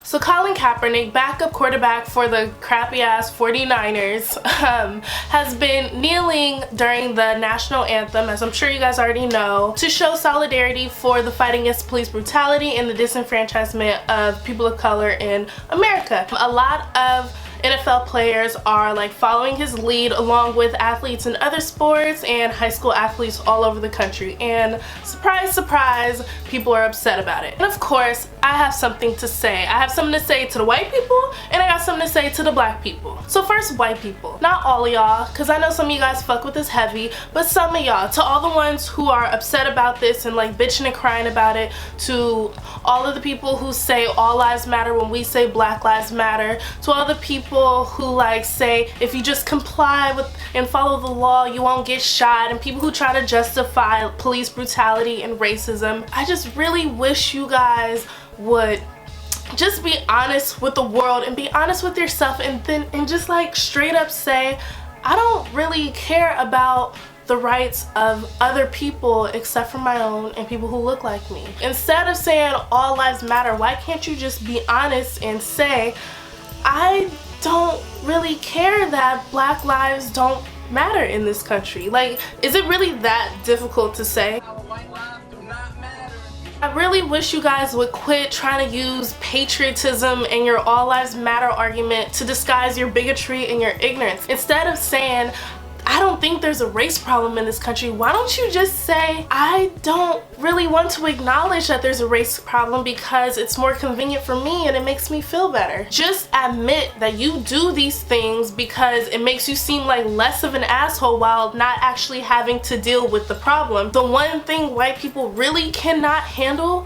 So Colin Kaepernick, backup quarterback for the crappy ass 49ers, has been kneeling during the national anthem, as I'm sure you guys already know, to show solidarity for the fight against police brutality and the disenfranchisement of people of color in America. A lot of NFL players are like following his lead, along with athletes in other sports and high school athletes all over the country, and surprise surprise, people are upset about it. And of course I have something to say. I have something to say to the white people, and I got something to say to the black people. So first, white people. Not all of y'all, because I know some of you guys fuck with this heavy, but some of y'all, to all the ones who are upset about this and like bitching and crying about it, to all of the people who say all lives matter when we say black lives matter, to all the people who like say if you just comply with and follow the law you won't get shot, and people who try to justify police brutality and racism. I just really wish you guys would just be honest with the world and be honest with yourself, and just like straight up say, I don't really care about the rights of other people except for my own and people who look like me. Instead of saying all lives matter, why can't you just be honest and say, I don't really care that black lives don't matter in this country? Like, is it really that difficult to say? I really wish you guys would quit trying to use patriotism and your all lives matter argument to disguise your bigotry and your ignorance. Instead of saying, I don't think there's a race problem in this country, why don't you just say, I don't really want to acknowledge that there's a race problem because it's more convenient for me and it makes me feel better. Just admit that you do these things because it makes you seem like less of an asshole while not actually having to deal with the problem. The one thing white people really cannot handle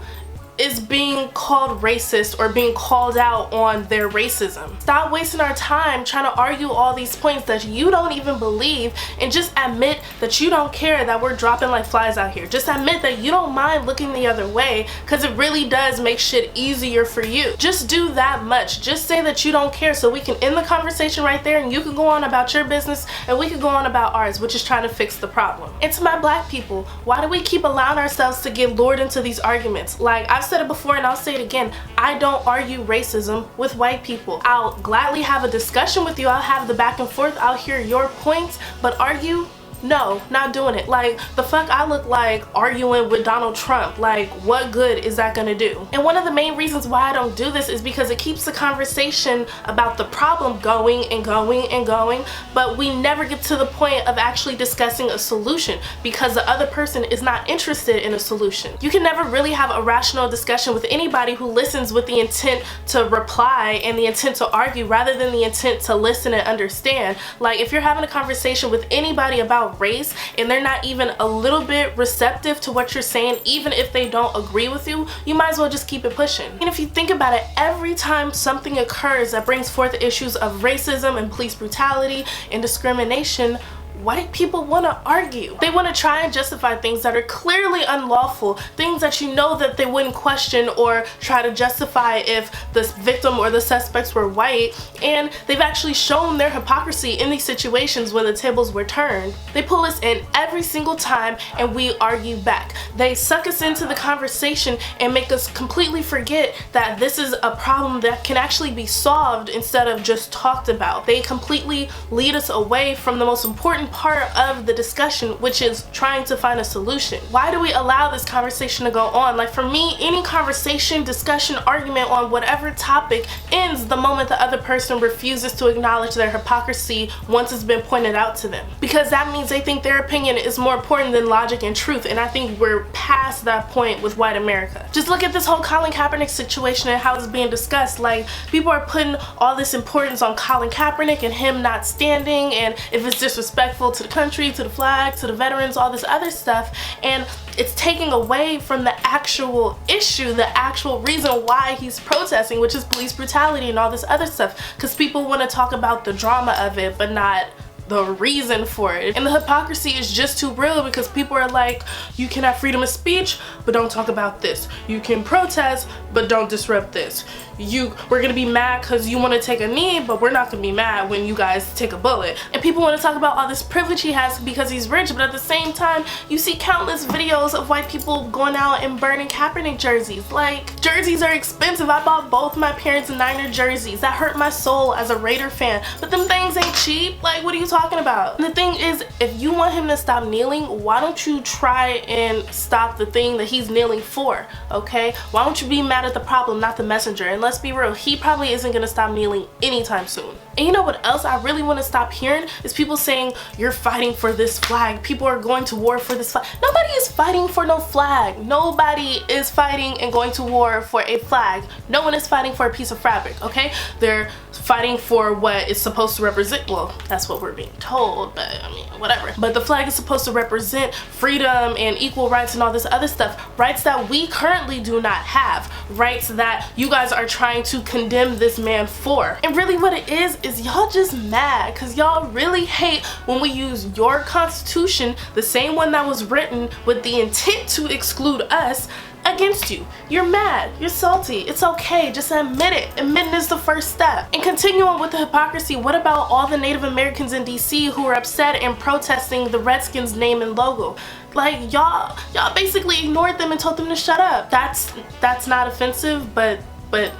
is being called racist or being called out on their racism. Stop wasting our time trying to argue all these points that you don't even believe, and just admit that you don't care that we're dropping like flies out here. Just admit that you don't mind looking the other way, because it really does make shit easier for you. Just do that much. Just say that you don't care so we can end the conversation right there, and you can go on about your business and we can go on about ours, which is trying to fix the problem. And to my black people, why do we keep allowing ourselves to get lured into these arguments? Like, I've said it before and I'll say it again, I don't argue racism with white people. I'll gladly have a discussion with you, I'll have the back and forth, I'll hear your points, but argue? No, not doing it. Like, the fuck I look like arguing with Donald Trump? Like, what good is that gonna do? And one of the main reasons why I don't do this is because it keeps the conversation about the problem going and going and going, but we never get to the point of actually discussing a solution because the other person is not interested in a solution. You can never really have a rational discussion with anybody who listens with the intent to reply and the intent to argue rather than the intent to listen and understand. Like, if you're having a conversation with anybody about race and they're not even a little bit receptive to what you're saying, even if they don't agree with you, you might as well just keep it pushing. And if you think about it, every time something occurs that brings forth issues of racism and police brutality and discrimination, white people want to argue. They want to try and justify things that are clearly unlawful, things that you know that they wouldn't question or try to justify if the victim or the suspects were white, and they've actually shown their hypocrisy in these situations when the tables were turned. They pull us in every single time and we argue back. They suck us into the conversation and make us completely forget that this is a problem that can actually be solved instead of just talked about. They completely lead us away from the most important part of the discussion, which is trying to find a solution. Why do we allow this conversation to go on? Like, for me, any conversation, discussion, argument on whatever topic ends the moment the other person refuses to acknowledge their hypocrisy once it's been pointed out to them, because that means they think their opinion is more important than logic and truth, and I think we're past that point with white America. Just look at this whole Colin Kaepernick situation and how it's being discussed. Like, people are putting all this importance on Colin Kaepernick and him not standing, and if it's disrespectful to the country, to the flag, to the veterans, all this other stuff, and it's taking away from the actual issue, the actual reason why he's protesting, which is police brutality and all this other stuff, because people want to talk about the drama of it but not the reason for it. And the hypocrisy is just too real, because people are like, you can have freedom of speech but don't talk about this. You can protest but don't disrupt this. We're gonna be mad because you want to take a knee, but we're not gonna be mad when you guys take a bullet. And people want to talk about all this privilege he has because he's rich, but at the same time, you see countless videos of white people going out and burning Kaepernick jerseys. Like, jerseys are expensive. I bought both my parents' Niner jerseys. That hurt my soul as a Raider fan, but them things ain't cheap. Like, what are you talking about? And the thing is, if you want him to stop kneeling, why don't you try and stop the thing that he's kneeling for, okay? Why don't you be mad at the problem, not the messenger? And let's be real, he probably isn't gonna stop kneeling anytime soon. And you know what else I really want to stop hearing is people saying, you're fighting for this flag. People are going to war for this flag. Nobody is fighting for no flag. Nobody is fighting and going to war for a flag. No one is fighting for a piece of fabric, okay? They're fighting for what it's supposed to represent. Well, that's what we're being told, but I mean, whatever. But the flag is supposed to represent freedom and equal rights and all this other stuff. Rights that we currently do not have. Rights that you guys are trying to condemn this man for. And really what it is y'all just mad because y'all really hate when we use your constitution, the same one that was written with the intent to exclude us, against you. You're mad, you're salty, it's okay, just admit it. Admitting is the first step. And continuing with the hypocrisy, what about all the Native Americans in DC who are upset and protesting the Redskins name and logo? Like, y'all basically ignored them and told them to shut up. That's not offensive, but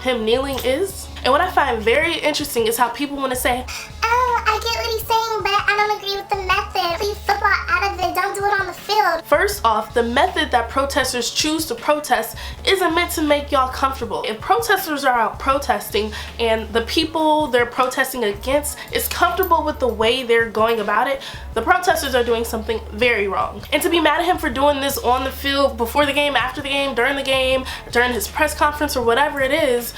him kneeling is. And what I find very interesting is how people want to say, oh, I get what he's saying, but I don't agree with the method. Leave football out of it, don't do it on the field. First off, the method that protesters choose to protest isn't meant to make y'all comfortable. If protesters are out protesting and the people they're protesting against is comfortable with the way they're going about it, the protesters are doing something very wrong. And to be mad at him for doing this on the field, before the game, after the game, during his press conference or whatever it is,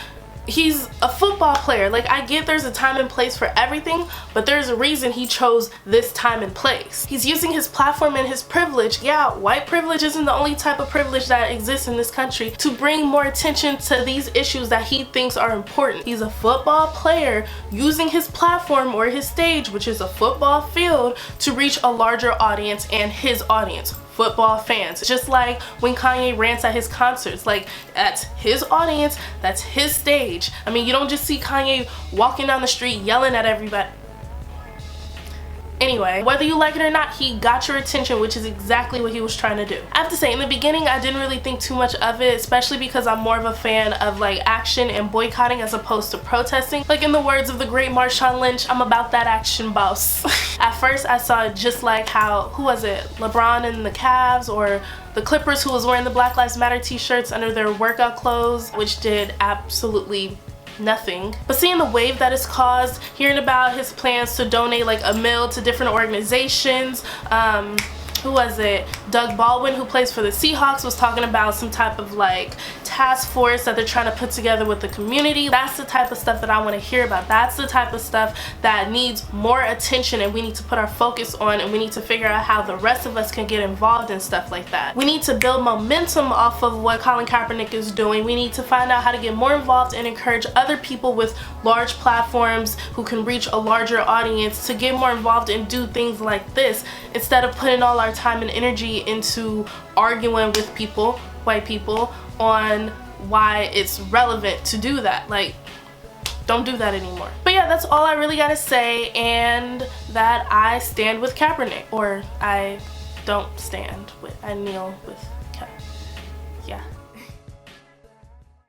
he's a football player. Like, I get there's a time and place for everything, but there's a reason he chose this time and place. He's using his platform and his privilege. Yeah, white privilege isn't the only type of privilege that exists in this country, to bring more attention to these issues that he thinks are important. He's a football player using his platform or his stage, which is a football field, to reach a larger audience, and his audience, football fans. Just like when Kanye rants at his concerts, like, that's his audience, that's his stage. I mean, you don't just see Kanye walking down the street yelling at everybody. Anyway, whether you like it or not, he got your attention, which is exactly what he was trying to do. I have to say, in the beginning, I didn't really think too much of it, especially because I'm more of a fan of like action and boycotting as opposed to protesting. Like, in the words of the great Marshawn Lynch, I'm about that action, boss. At first, I saw it just like how, who was it? LeBron and the Cavs, or the Clippers, who was wearing the Black Lives Matter t-shirts under their workout clothes, which did absolutely nothing. But seeing the wave that it's caused, hearing about his plans to donate like $1 million to different organizations, who was it? Doug Baldwin, who plays for the Seahawks, was talking about some type of like task force that they're trying to put together with the community. That's the type of stuff that I want to hear about. That's the type of stuff that needs more attention, and we need to put our focus on, and we need to figure out how the rest of us can get involved in stuff like that. We need to build momentum off of what Colin Kaepernick is doing. We need to find out how to get more involved and encourage other people with large platforms who can reach a larger audience to get more involved and do things like this, instead of putting all our time and energy into arguing with people, white people, on why it's relevant to do that. Like, don't do that anymore. But yeah, that's all I really gotta say, and that I stand with Kaepernick, or I don't stand with, I kneel with Kaepernick. Yeah.